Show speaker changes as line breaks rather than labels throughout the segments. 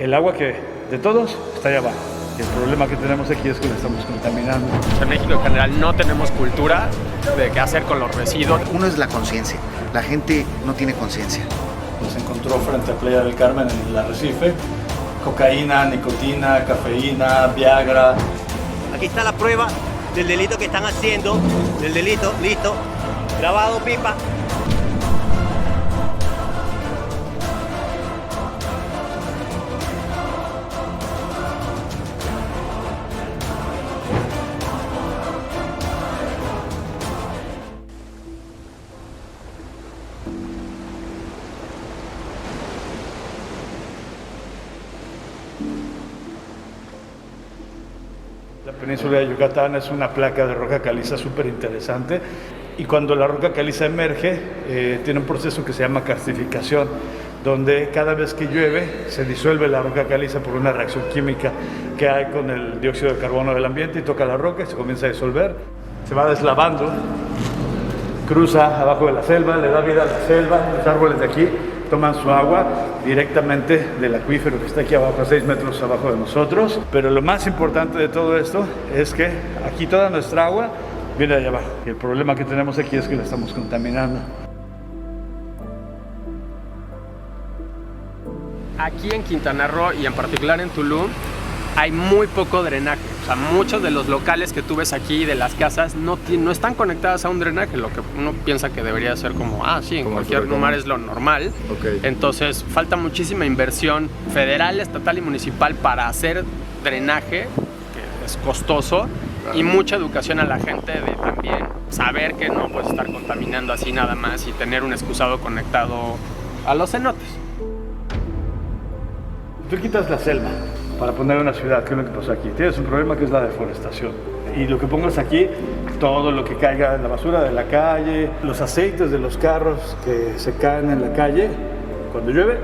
El agua que de todos está allá abajo. El problema que tenemos aquí es que la estamos contaminando.
En México en general no tenemos cultura de qué hacer con los residuos.
Uno es la conciencia. La gente no tiene conciencia.
Nos encontró frente a Playa del Carmen en el arrecife. Cocaína, nicotina, cafeína, Viagra.
Aquí está la prueba del delito que están haciendo. Del delito, listo. Grabado, pipa.
La península de Yucatán es una placa de roca caliza súper interesante y cuando la roca caliza emerge tiene un proceso que se llama karstificación, donde cada vez que llueve se disuelve la roca caliza por una reacción química que hay con el dióxido de carbono del ambiente y toca la roca y se comienza a disolver, se va deslavando, cruza abajo de la selva, le da vida a la selva, los árboles de aquí toman su agua directamente del acuífero que está aquí abajo, a 6 metros abajo de nosotros. Pero lo más importante de todo esto es que aquí toda nuestra agua viene de allá abajo. Y el problema que tenemos aquí es que la estamos contaminando.
Aquí en Quintana Roo y en particular en Tulum hay muy poco drenaje. O sea, muchos de los locales que tú ves aquí, de las casas, no están conectadas a un drenaje, lo que uno piensa que debería ser como, sí, en cualquier lugar es lo normal.
Okay.
Entonces, falta muchísima inversión federal, estatal y municipal para hacer drenaje, que es costoso, y mucha educación a la gente de también saber que no puedes estar contaminando así nada más y tener un excusado conectado a los cenotes.
Tú quitas la selva para poner una ciudad, ¿qué es lo que pasa aquí? Tienes un problema que es la deforestación. Y lo que pongas aquí, todo lo que caiga en la basura de la calle, los aceites de los carros que se caen en la calle, cuando llueve,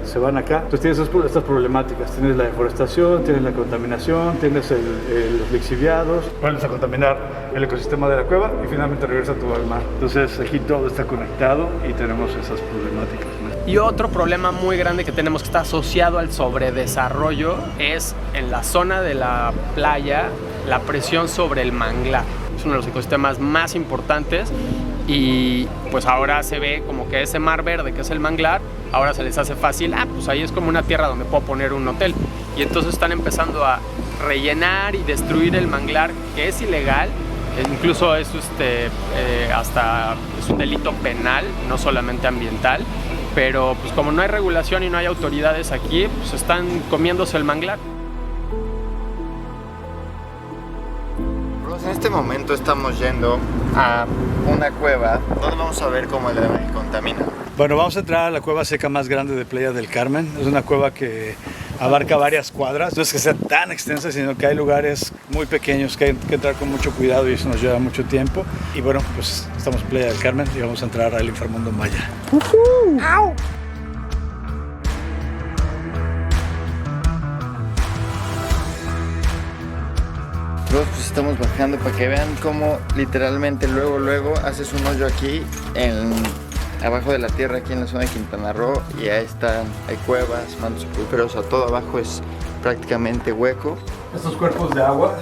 se van acá. Entonces tienes estas problemáticas, tienes la deforestación, tienes la contaminación, tienes los lixiviados, vuelves a contaminar el ecosistema de la cueva y finalmente regresa todo al mar. Entonces aquí todo está conectado y tenemos esas problemáticas, ¿no?
Y otro problema muy grande que tenemos que está asociado al sobredesarrollo es en la zona de la playa la presión sobre el manglar. Es uno de los ecosistemas más importantes y pues ahora se ve como que ese mar verde que es el manglar, ahora se les hace fácil, pues ahí es como una tierra donde puedo poner un hotel. Y entonces están empezando a rellenar y destruir el manglar, que es ilegal. Incluso es hasta es un delito penal, no solamente ambiental. Pero pues como no hay regulación y no hay autoridades aquí, pues están comiéndose el manglar.
En este momento estamos yendo a una cueva donde vamos a ver cómo el drenaje contamina.
Bueno, vamos a entrar a la cueva seca más grande de Playa del Carmen. Es una cueva que abarca varias cuadras. No es que sea tan extensa, sino que hay lugares muy pequeños que hay que entrar con mucho cuidado y eso nos lleva mucho tiempo. Y bueno, pues estamos en Playa del Carmen y vamos a entrar al inframundo maya.
¡Au! Pues estamos bajando para que vean cómo literalmente luego haces un hoyo aquí abajo de la tierra, aquí en la zona de Quintana Roo, y ahí están, hay cuevas, mantos acuíferos, todo abajo es prácticamente hueco.
Estos cuerpos de agua,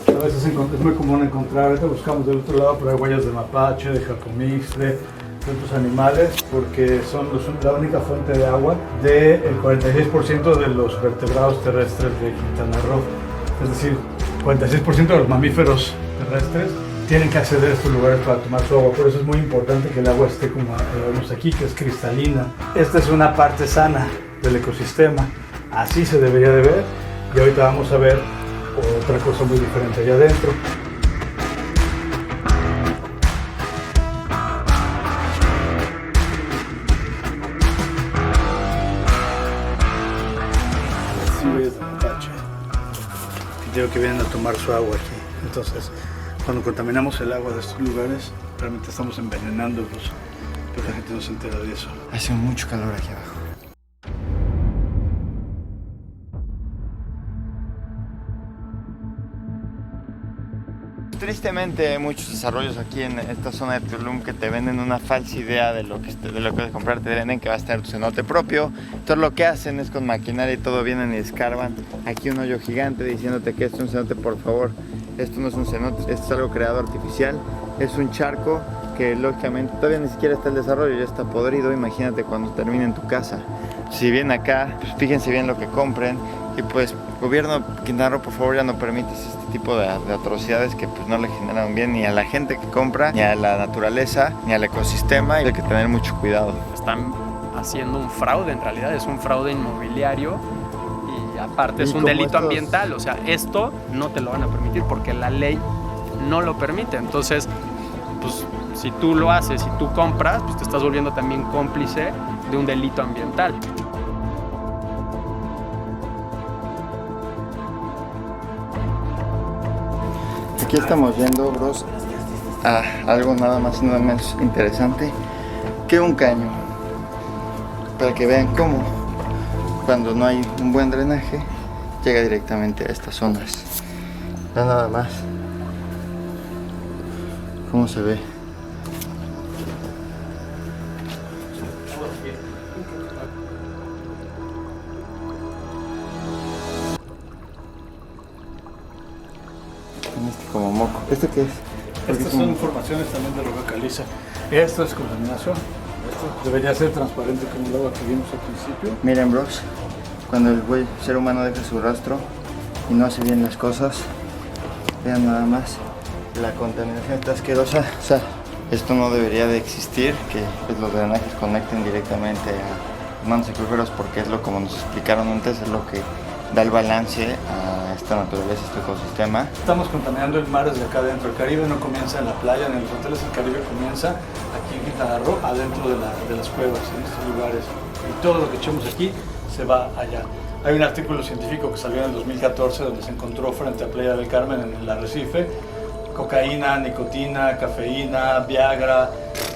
a veces es muy común encontrar, ahorita buscamos del otro lado, pero hay huellas de mapache, de jacomixtle, de otros animales, porque son la única fuente de agua del 46% de los vertebrados terrestres de Quintana Roo. Es decir, 46% de los mamíferos terrestres tienen que acceder a estos lugares para tomar su agua. Por eso es muy importante que el agua esté como la vemos aquí, que es cristalina. Esta es una parte sana del ecosistema. Así se debería de ver. Y ahorita vamos a ver otra cosa muy diferente allá adentro. Así ves mapache. Digo que vienen a tomar su agua aquí. Entonces, cuando contaminamos el agua de estos lugares, realmente estamos envenenándolos, pero la gente no se entera de eso.
Hace mucho calor aquí abajo. Tristemente hay muchos desarrollos aquí en esta zona de Tulum que te venden una falsa idea de lo que vas a comprar. Te venden que vas a tener tu cenote propio. Entonces lo que hacen es con maquinaria y todo, vienen y escarban aquí un hoyo gigante diciéndote que esto es un cenote. Por favor, esto no es un cenote, esto es algo creado artificial. Es un charco que lógicamente todavía ni siquiera está el desarrollo, ya está podrido. Imagínate cuando termine en tu casa. Si vienen acá, pues fíjense bien lo que compren. Y pues, gobierno de Quintana Roo, por favor, ya no permites este tipo de atrocidades que pues no le generan bien ni a la gente que compra, ni a la naturaleza, ni al ecosistema, y hay que tener mucho cuidado.
Están haciendo un fraude, en realidad es un fraude inmobiliario y aparte es un delito ambiental. O sea, esto no te lo van a permitir porque la ley no lo permite. Entonces, pues si tú lo haces, si tú compras, pues te estás volviendo también cómplice de un delito ambiental.
Aquí estamos viendo, bros, a algo nada más y nada menos interesante que un caño, para que vean cómo cuando no hay un buen drenaje llega directamente a estas zonas. Vean nada más cómo se ve. Como moco. ¿Esto qué es?
Estas son informaciones también de roca caliza. Esto es contaminación. Esto debería ser transparente como el agua que vimos al principio.
Miren, bros, cuando el ser humano deja su rastro y no hace bien las cosas, vean nada más, la contaminación está asquerosa. O sea, esto no debería de existir, que pues, los drenajes conecten directamente a mantos acuíferos, porque es lo, como nos explicaron antes, es lo que da el balance a esta naturaleza, a este ecosistema.
Estamos contaminando el mar desde acá adentro. El Caribe no comienza en la playa, en los hoteles. El Caribe comienza aquí en Quintana Roo, adentro de las cuevas, en estos lugares. Y todo lo que echemos aquí se va allá. Hay un artículo científico que salió en el 2014 donde se encontró frente a Playa del Carmen, en el arrecife, cocaína, nicotina, cafeína, Viagra.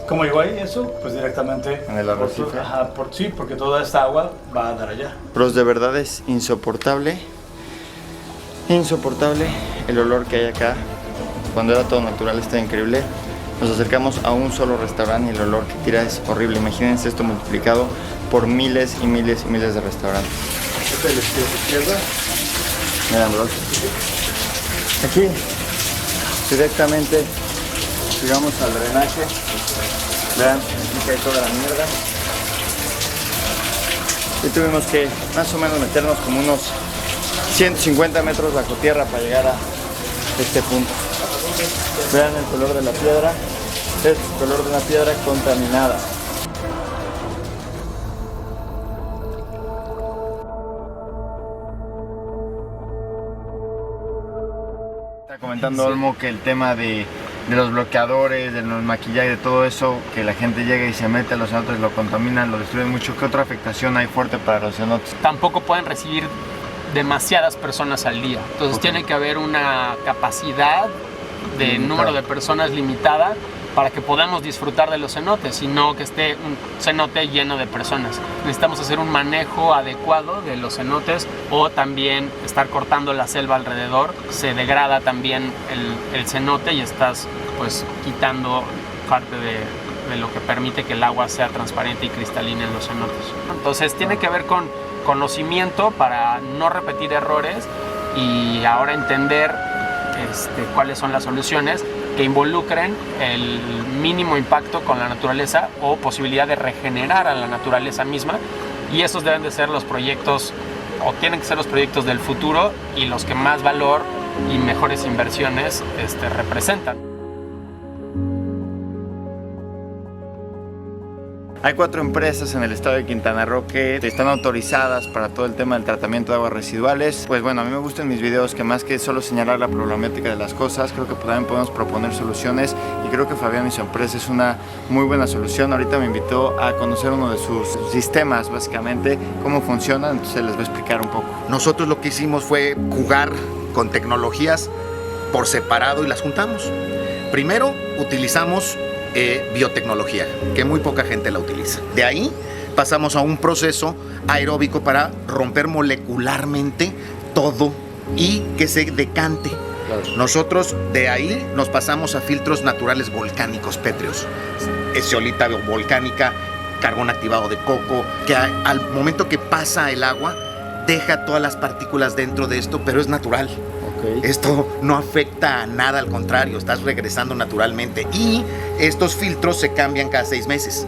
¿Cómo llegó ahí eso? Pues directamente
en el arrecife.
Sí, porque toda esta agua va a dar allá.
Pero de verdad es insoportable el olor que hay acá. Cuando era todo natural está increíble. Nos acercamos a un solo restaurante y el olor que tira es horrible. Imagínense esto multiplicado por miles y miles y miles de restaurantes.
Esta es la izquierda.
Miren, bros. Aquí directamente llegamos al drenaje. Vean, aquí cae toda la mierda. Y tuvimos que más o menos meternos como unos 150 metros bajo tierra para llegar a este punto. Vean el color de la piedra. Es el color de una piedra contaminada. Está comentando Olmo que el tema de los bloqueadores, de los maquillajes, de todo eso, que la gente llega y se mete a los cenotes, lo contaminan, lo destruyen mucho. ¿Qué otra afectación hay fuerte para los cenotes?
Tampoco pueden recibir demasiadas personas al día. Entonces tiene que haber una capacidad de número de personas limitada para que podamos disfrutar de los cenotes y no que esté un cenote lleno de personas. Necesitamos hacer un manejo adecuado de los cenotes o también estar cortando la selva alrededor. Se degrada también el cenote y estás pues quitando parte de lo que permite que el agua sea transparente y cristalina en los cenotes. Entonces tiene que ver con conocimiento para no repetir errores y ahora entender cuáles son las soluciones que involucren el mínimo impacto con la naturaleza o posibilidad de regenerar a la naturaleza misma, y esos deben de ser los proyectos o tienen que ser los proyectos del futuro y los que más valor y mejores inversiones representan.
Hay 4 empresas en el estado de Quintana Roo que están autorizadas para todo el tema del tratamiento de aguas residuales. Pues bueno, a mí me gustan mis videos que más que solo señalar la problemática de las cosas, creo que también podemos proponer soluciones, y creo que Fabián y su empresa es una muy buena solución. Ahorita me invitó a conocer uno de sus sistemas, básicamente, cómo funciona, entonces les voy a explicar un poco.
Nosotros lo que hicimos fue jugar con tecnologías por separado y las juntamos. Primero utilizamos biotecnología, que muy poca gente la utiliza. De ahí pasamos a un proceso aeróbico para romper molecularmente todo y que se decante. Nosotros de ahí nos pasamos a filtros naturales volcánicos pétreos, zeolita volcánica, carbón activado de coco, que al momento que pasa el agua deja todas las partículas dentro de esto, pero es natural. Esto no afecta a nada, al contrario, estás regresando naturalmente. Y estos filtros se cambian cada 6 meses.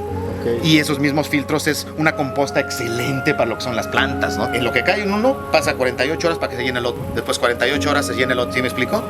Y esos mismos filtros es una composta excelente para lo que son las plantas, ¿no? En lo que cae en uno, pasa 48 horas para que se llene el otro. Después 48 horas se llena el otro. ¿Sí me explico?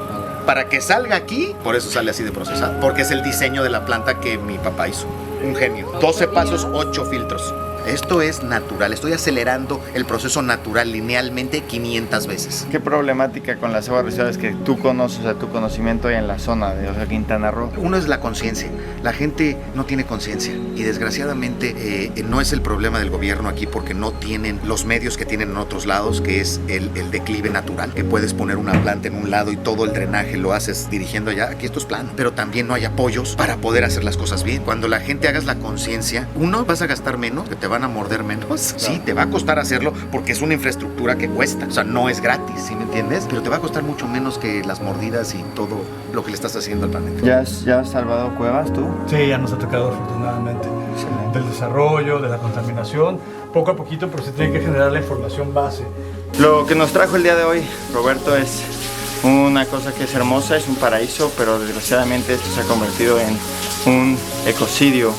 Para que salga aquí, por eso sale así de procesado. Porque es el diseño de la planta que mi papá hizo. Un genio. 12 pasos, 8 filtros. Esto es natural, estoy acelerando el proceso natural linealmente 500 veces.
¿Qué problemática con las aguas residuales que tú conoces, o sea, tu conocimiento hay en la zona de Quintana Roo?
Uno es la conciencia. La gente no tiene conciencia y desgraciadamente no es el problema del gobierno aquí porque no tienen los medios que tienen en otros lados, que es el declive natural, que puedes poner una planta en un lado y todo el drenaje lo haces dirigiendo allá. Aquí esto es plano, pero también no hay apoyos para poder hacer las cosas bien. Cuando la gente hagas la conciencia, uno, vas a gastar menos, que te van a morder menos. Sí, te va a costar hacerlo porque es una infraestructura que cuesta. O sea, no es gratis, ¿sí me entiendes? Pero te va a costar mucho menos que las mordidas y todo lo que le estás haciendo al planeta.
¿Ya has salvado cuevas tú?
Sí, ya nos ha tocado afortunadamente.
Excelente.
Del desarrollo, de la contaminación, poco a poquito, pero se tiene que generar la información base.
Lo que nos trajo el día de hoy, Roberto, es una cosa que es hermosa, es un paraíso, pero desgraciadamente esto se ha convertido en un ecocidio,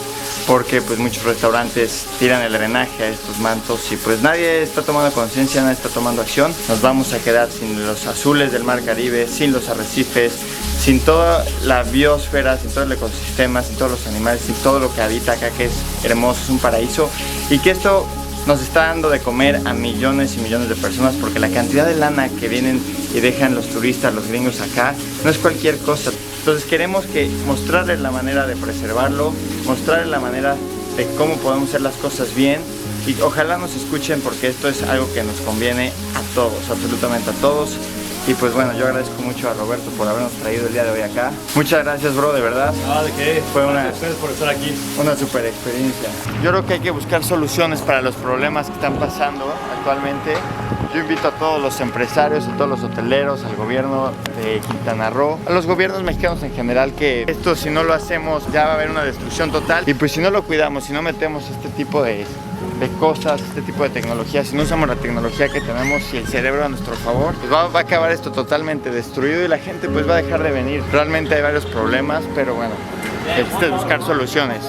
porque pues muchos restaurantes tiran el drenaje a estos mantos y pues nadie está tomando conciencia, nadie está tomando acción. Nos vamos a quedar sin los azules del Mar Caribe, sin los arrecifes, sin toda la biosfera, sin todo el ecosistema, sin todos los animales, sin todo lo que habita acá, que es hermoso, es un paraíso, y que esto nos está dando de comer a millones y millones de personas, porque la cantidad de lana que vienen y dejan los turistas, los gringos acá, no es cualquier cosa. Entonces queremos mostrarles la manera de preservarlo, mostrarles la manera de cómo podemos hacer las cosas bien, y ojalá nos escuchen porque esto es algo que nos conviene a todos, absolutamente a todos. Y pues bueno, yo agradezco mucho a Roberto por habernos traído el día de hoy acá. Muchas gracias, bro, de verdad.
Ah, ¿de qué?
Fue
Gracias a ustedes por estar aquí.
una super experiencia. Yo creo que hay que buscar soluciones para los problemas que están pasando actualmente. Yo invito a todos los empresarios, a todos los hoteleros, al gobierno de Quintana Roo, a los gobiernos mexicanos en general, que esto, si no lo hacemos, ya va a haber una destrucción total. Y pues si no lo cuidamos, si no metemos este tipo de cosas, este tipo de tecnología, si no usamos la tecnología que tenemos y el cerebro a nuestro favor, pues va a acabar esto totalmente destruido y la gente pues va a dejar de venir. Realmente hay varios problemas, pero bueno, es buscar soluciones.